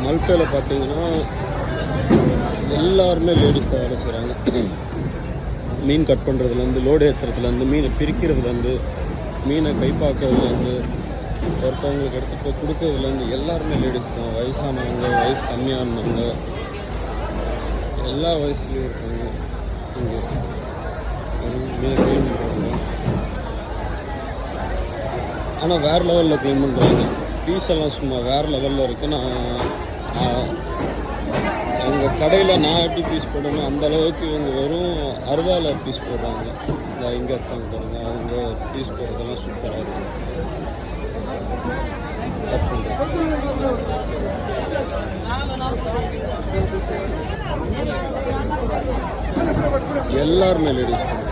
மல்பேயில் பார்த்தீங்கன்னா எல்லாருமே லேடிஸ் தான் வேலை செய்கிறாங்க. மீன் கட் பண்ணுறதுலேருந்து, லோடு ஏற்றுறதுலேருந்து, மீனை பிரிக்கிறதுலேருந்து, மீனை கைப்பாக்கிறதுலேருந்து, ஒருத்தவங்களுக்கு எடுத்துகிட்டு போய் கொடுக்கறதுலேருந்து எல்லாருமே லேடிஸ் தான். வயசானவங்க, வயசு கம்மியானவங்க, எல்லா வயசுலேயும் இருக்காங்க இங்கே மீனை க்ளீன் பண்ணுறாங்க. ஆனால் வேறு லெவலில் க்ளீன் பண்ணுறாங்க. பீஸ் எல்லாம் சும்மா வேறு லெவலில் இருக்குது. நான் எங்கள் கடையில் நான் எப்படி பீஸ் போடணும் அந்த அளவுக்கு இவங்க வெறும் அருவாவில் பீஸ் போடுறாங்க. இந்த இங்கே இருக்காங்க பாருங்க, அவங்க பீஸ் போடுறதெல்லாம் சூப்பராக இருக்கும். எல்லாருமே லேடிஸ் தான்.